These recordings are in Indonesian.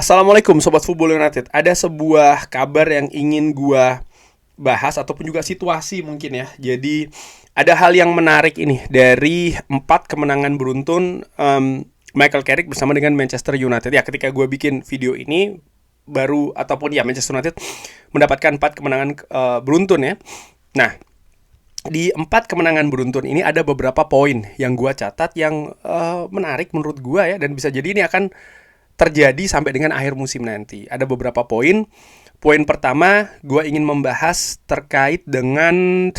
Assalamualaikum Sobat Football United. Ada sebuah kabar yang ingin gua bahas ataupun juga situasi mungkin ya. Jadi ada hal yang menarik ini dari 4 kemenangan beruntun Michael Carrick bersama dengan Manchester United. Ya, ketika gue bikin video ini baru ataupun ya Manchester United mendapatkan 4 kemenangan beruntun ya. Nah, di 4 kemenangan beruntun ini ada beberapa poin yang gue catat yang menarik menurut gue ya, dan bisa jadi ini akan terjadi sampai dengan akhir musim nanti. Ada beberapa poin. Poin pertama, gue ingin membahas terkait dengan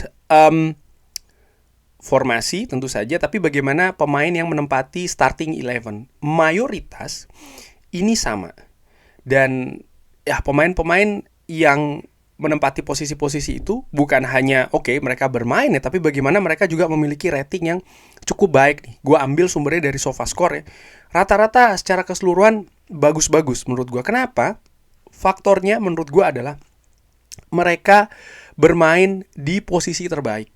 formasi tentu saja, tapi bagaimana pemain yang menempati starting 11. Mayoritas ini sama. Dan ya pemain-pemain yang menempati posisi-posisi itu bukan hanya mereka bermain ya, tapi bagaimana mereka juga memiliki rating yang cukup baik nih. Gue ambil sumbernya dari SofaScore ya. Rata-rata secara keseluruhan bagus-bagus menurut gue. Kenapa? Faktornya menurut gue adalah mereka bermain di posisi terbaik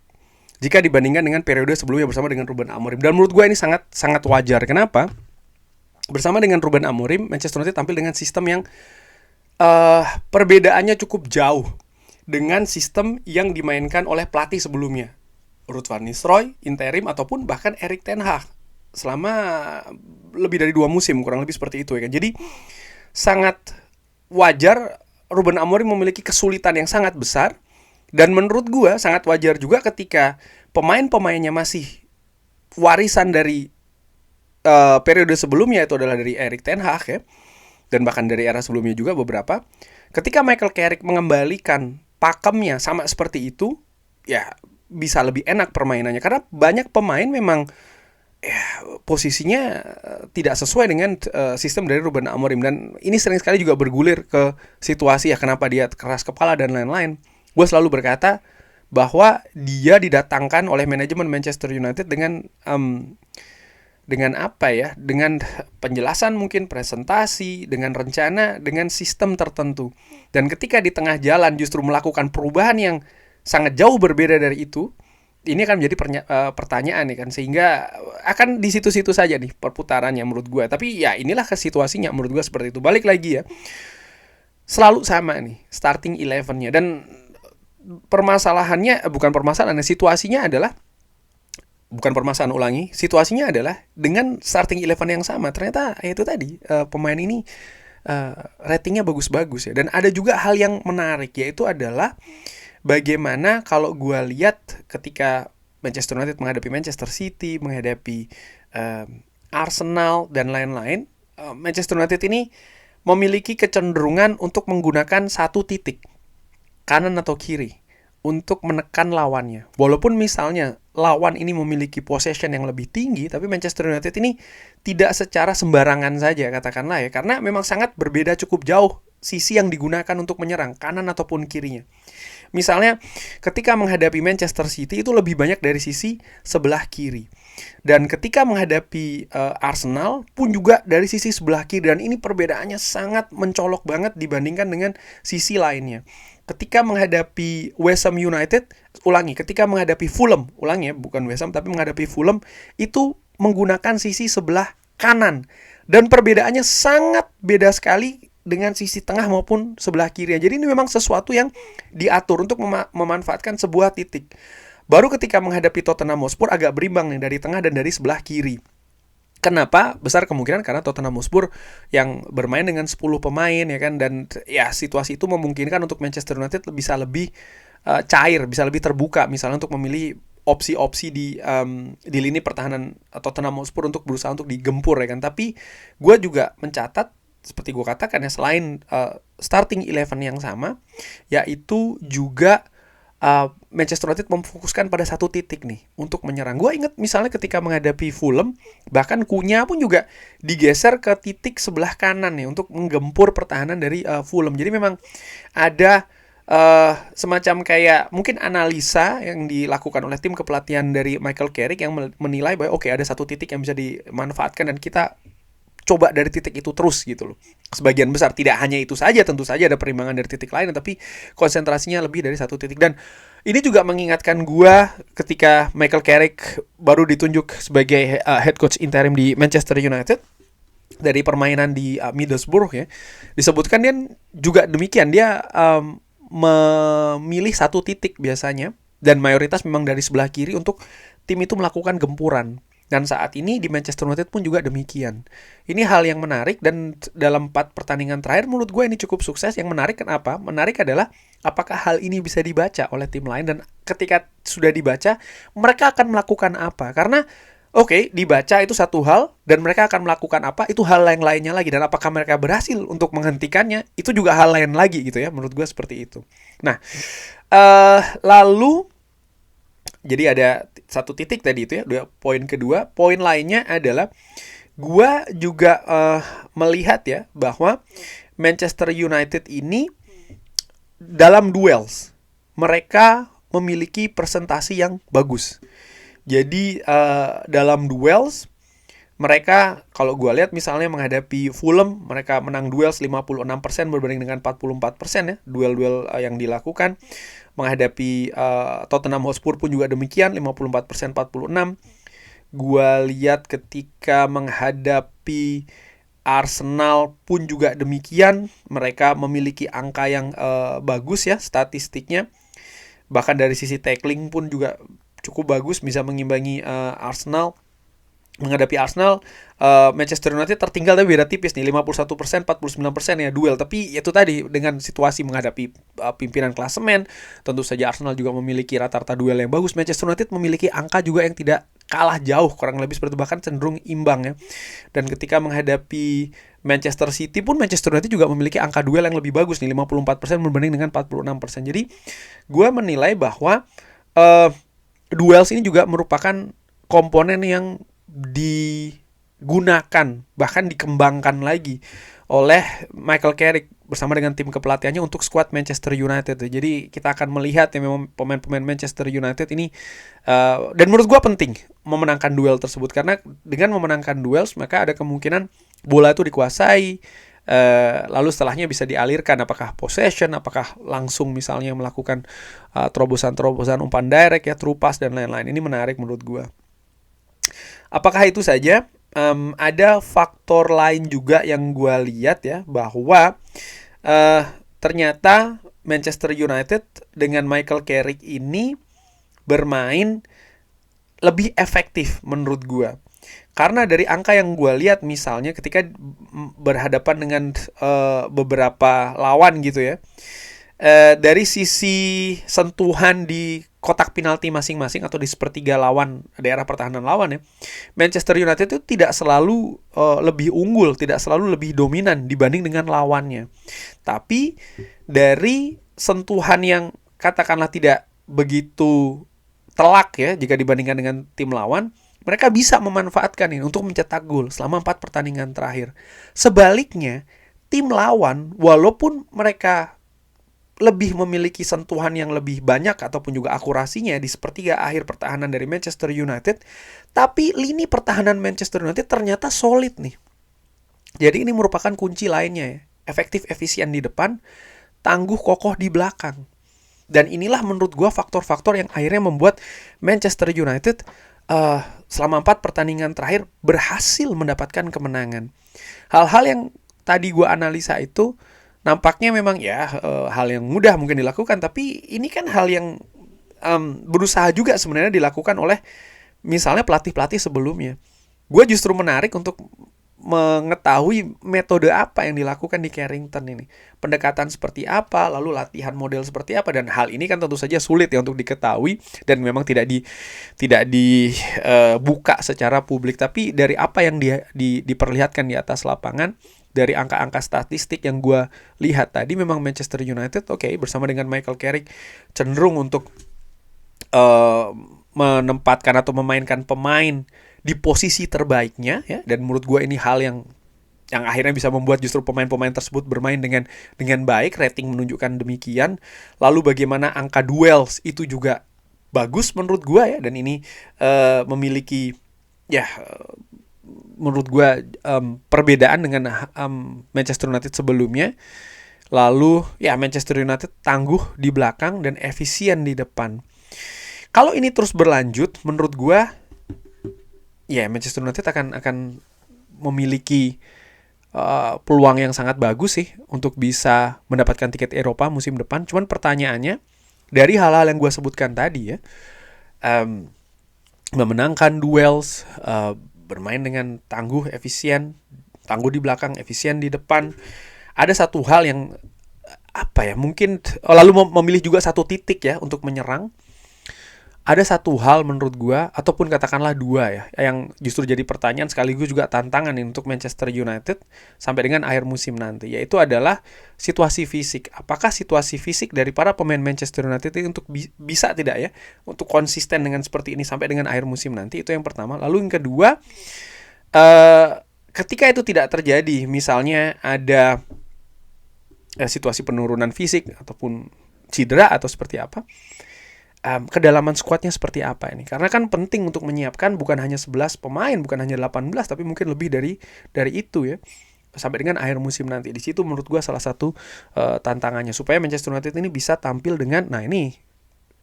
jika dibandingkan dengan periode sebelumnya bersama dengan Ruben Amorim. Dan menurut gue ini sangat wajar. Kenapa? Bersama dengan Ruben Amorim, Manchester United tampil dengan sistem yang perbedaannya cukup jauh dengan sistem yang dimainkan oleh pelatih sebelumnya, Ruud van Nistelrooy, interim, ataupun bahkan Erik ten Hag selama lebih dari 2 musim, kurang lebih seperti itu ya kan. Jadi sangat wajar Ruben Amorim memiliki kesulitan yang sangat besar, dan menurut gue sangat wajar juga ketika pemain-pemainnya masih warisan dari periode sebelumnya, itu adalah dari Erik ten Hag ya, dan bahkan dari era sebelumnya juga beberapa. Ketika Michael Carrick mengembalikan pakemnya sama seperti itu, ya bisa lebih enak permainannya, karena banyak pemain memang posisinya tidak sesuai dengan sistem dari Ruben Amorim. Dan ini sering sekali juga bergulir ke situasi ya, kenapa dia keras kepala dan lain-lain. Gue selalu berkata bahwa dia didatangkan oleh manajemen Manchester United dengan dengan penjelasan, mungkin presentasi, dengan rencana, dengan sistem tertentu. Dan ketika di tengah jalan justru melakukan perubahan yang sangat jauh berbeda dari itu, ini akan menjadi pertanyaan nih kan, sehingga akan di situ-situ saja nih perputarannya menurut gue. Tapi ya inilah situasinya menurut gue seperti itu. Balik lagi ya, selalu sama nih starting 11-nya. Dan situasinya adalah situasinya adalah dengan starting 11 yang sama. Ternyata itu tadi pemain ini ratingnya bagus-bagus ya. Dan ada juga hal yang menarik, yaitu adalah bagaimana kalau gue lihat ketika Manchester United menghadapi Manchester City, menghadapi Arsenal dan lain-lain, Manchester United ini memiliki kecenderungan untuk menggunakan satu titik, kanan atau kiri, untuk menekan lawannya. Walaupun misalnya lawan ini memiliki possession yang lebih tinggi, tapi Manchester United ini tidak secara sembarangan saja katakanlah ya, karena memang sangat berbeda cukup jauh sisi yang digunakan untuk menyerang, kanan ataupun kirinya. Misalnya ketika menghadapi Manchester City itu lebih banyak dari sisi sebelah kiri. Dan ketika menghadapi Arsenal pun juga dari sisi sebelah kiri. Dan ini perbedaannya sangat mencolok banget dibandingkan dengan sisi lainnya. Ketika menghadapi West Ham United, ketika menghadapi Fulham, bukan West Ham tapi menghadapi Fulham, itu menggunakan sisi sebelah kanan. Dan perbedaannya sangat beda sekali dengan sisi tengah maupun sebelah kiri. Jadi ini memang sesuatu yang diatur untuk memanfaatkan sebuah titik. Baru ketika menghadapi Tottenham Hotspur agak berimbang nih dari tengah dan dari sebelah kiri. Kenapa? Besar kemungkinan karena Tottenham Hotspur yang bermain dengan 10 pemain ya kan, dan ya situasi itu memungkinkan untuk Manchester United bisa lebih cair, bisa lebih terbuka misalnya untuk memilih opsi-opsi di lini pertahanan Tottenham Hotspur untuk berusaha untuk digempur ya kan. Tapi gue juga mencatat seperti gue katakan ya, selain starting 11 yang sama, yaitu juga Manchester United memfokuskan pada satu titik nih untuk menyerang. Gue ingat misalnya ketika menghadapi Fulham, bahkan Cunha pun juga digeser ke titik sebelah kanan nih untuk menggempur pertahanan dari Fulham. Jadi memang ada semacam kayak mungkin analisa yang dilakukan oleh tim kepelatihan dari Michael Carrick yang menilai bahwa ada satu titik yang bisa dimanfaatkan dan kita coba dari titik itu terus gitu loh. Sebagian besar, tidak hanya itu saja, tentu saja ada perimbangan dari titik lain, tapi konsentrasinya lebih dari satu titik. Dan ini juga mengingatkan gua ketika Michael Carrick baru ditunjuk sebagai head coach interim di Manchester United. dari permainan di Middlesbrough ya, disebutkan dia juga demikian, dia memilih satu titik biasanya dan mayoritas memang dari sebelah kiri untuk tim itu melakukan gempuran. Dan saat ini di Manchester United pun juga demikian. Ini hal yang menarik, dan dalam 4 pertandingan terakhir menurut gue ini cukup sukses. Yang menarik kenapa? Menarik adalah apakah hal ini bisa dibaca oleh tim lain, dan ketika sudah dibaca mereka akan melakukan apa. Karena oke, dibaca itu satu hal, dan mereka akan melakukan apa itu hal yang lainnya lagi, dan apakah mereka berhasil untuk menghentikannya itu juga hal lain lagi gitu ya. Menurut gue seperti itu. Nah, lalu jadi ada satu titik tadi itu ya, poin kedua. Poin lainnya adalah gua juga melihat ya bahwa Manchester United ini dalam duels mereka memiliki presentasi yang bagus. Jadi dalam duels mereka, kalau gue lihat misalnya menghadapi Fulham, mereka menang duels 56% berbanding dengan 44% ya, duel-duel yang dilakukan. Menghadapi Tottenham Hotspur pun juga demikian, 54% 46. Gue lihat ketika menghadapi Arsenal pun juga demikian, mereka memiliki angka yang bagus ya statistiknya. Bahkan dari sisi tackling pun juga cukup bagus, bisa mengimbangi Arsenal. Menghadapi Arsenal, Manchester United tertinggal tapi beda tipis nih, 51%, 49% ya duel. Tapi itu tadi, dengan situasi menghadapi pimpinan klasemen, tentu saja Arsenal juga memiliki rata-rata duel yang bagus. Manchester United memiliki angka juga yang tidak kalah jauh, kurang lebih seperti, bahkan cenderung imbang ya. Dan ketika menghadapi Manchester City pun Manchester United juga memiliki angka duel yang lebih bagus nih, 54% berbanding dengan 46%. Jadi gue menilai bahwa duels ini juga merupakan komponen yang digunakan, bahkan dikembangkan lagi oleh Michael Carrick bersama dengan tim kepelatihannya untuk skuad Manchester United. Jadi kita akan melihat ya memang pemain-pemain Manchester United ini dan menurut gue penting memenangkan duel tersebut, karena dengan memenangkan duel maka ada kemungkinan bola itu dikuasai, lalu setelahnya bisa dialirkan, apakah possession, apakah langsung misalnya melakukan terobosan-terobosan umpan direct ya, through pass dan lain-lain. Ini menarik menurut gue. Apakah itu saja? Ada faktor lain juga yang gue lihat ya, bahwa ternyata Manchester United dengan Michael Carrick ini bermain lebih efektif menurut gue. Karena dari angka yang gue lihat, misalnya ketika berhadapan dengan beberapa lawan gitu ya, dari sisi sentuhan di kotak penalti masing-masing atau di sepertiga lawan, daerah pertahanan lawan ya, Manchester United itu tidak selalu lebih unggul, tidak selalu lebih dominan dibanding dengan lawannya. Tapi dari sentuhan yang katakanlah tidak begitu telak ya jika dibandingkan dengan tim lawan, mereka bisa memanfaatkan ini untuk mencetak gol selama 4 pertandingan terakhir. Sebaliknya, tim lawan walaupun mereka lebih memiliki sentuhan yang lebih banyak ataupun juga akurasinya di sepertiga akhir pertahanan dari Manchester United, tapi lini pertahanan Manchester United ternyata solid nih. Jadi ini merupakan kunci lainnya ya. Efektif, efisien di depan, tangguh, kokoh di belakang. Dan inilah menurut gue faktor-faktor yang akhirnya membuat Manchester United selama 4 pertandingan terakhir berhasil mendapatkan kemenangan. Hal-hal yang tadi gue analisa itu nampaknya memang ya hal yang mudah mungkin dilakukan, tapi ini kan hal yang berusaha juga sebenarnya dilakukan oleh misalnya pelatih-pelatih sebelumnya. Gue justru menarik untuk mengetahui metode apa yang dilakukan di Carrington ini. Pendekatan seperti apa, lalu latihan model seperti apa, dan hal ini kan tentu saja sulit ya untuk diketahui dan memang tidak dibuka secara publik. Tapi dari apa yang diperlihatkan di atas lapangan, dari angka-angka statistik yang gue lihat tadi, memang Manchester United bersama dengan Michael Carrick cenderung untuk menempatkan atau memainkan pemain di posisi terbaiknya ya, dan menurut gue ini hal yang akhirnya bisa membuat justru pemain-pemain tersebut bermain dengan baik. Rating menunjukkan demikian. Lalu bagaimana angka duels itu juga bagus menurut gue ya, dan ini memiliki ya menurut gue perbedaan dengan Manchester United sebelumnya. Lalu ya Manchester United tangguh di belakang dan efisien di depan. Kalau ini terus berlanjut, menurut gue ya Manchester United akan memiliki peluang yang sangat bagus sih untuk bisa mendapatkan tiket Eropa musim depan. Cuman pertanyaannya, dari hal-hal yang gue sebutkan tadi ya, memenangkan duels, bermain dengan tangguh, efisien, tangguh di belakang, efisien di depan, ada satu hal yang mungkin lalu memilih juga satu titik ya untuk menyerang. Ada satu hal menurut gua, ataupun katakanlah dua ya, yang justru jadi pertanyaan sekaligus juga tantangan nih untuk Manchester United sampai dengan akhir musim nanti, yaitu adalah situasi fisik. Apakah situasi fisik dari para pemain Manchester United ini untuk bisa tidak ya untuk konsisten dengan seperti ini sampai dengan akhir musim nanti? Itu yang pertama. Lalu yang kedua, ketika itu tidak terjadi, misalnya ada situasi penurunan fisik ataupun cedera atau seperti apa, kedalaman skuadnya seperti apa ini? Karena kan penting untuk menyiapkan bukan hanya 11 pemain, bukan hanya 18, tapi mungkin lebih dari itu ya, sampai dengan akhir musim nanti. Di situ menurut gue salah satu tantangannya supaya Manchester United ini bisa tampil dengan, nah ini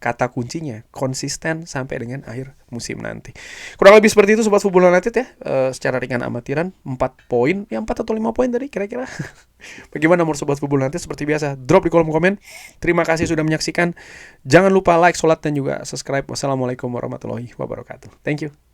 kata kuncinya, konsisten sampai dengan akhir musim nanti. Kurang lebih seperti itu Sobat Football United ya, secara ringan amatiran, 4 poin, ya 4 atau 5 poin tadi kira-kira. Bagaimana menurut Sobat Football United? Seperti biasa, drop di kolom komen. Terima kasih sudah menyaksikan. Jangan lupa like, sholat, dan juga subscribe. Wassalamualaikum warahmatullahi wabarakatuh. Thank you.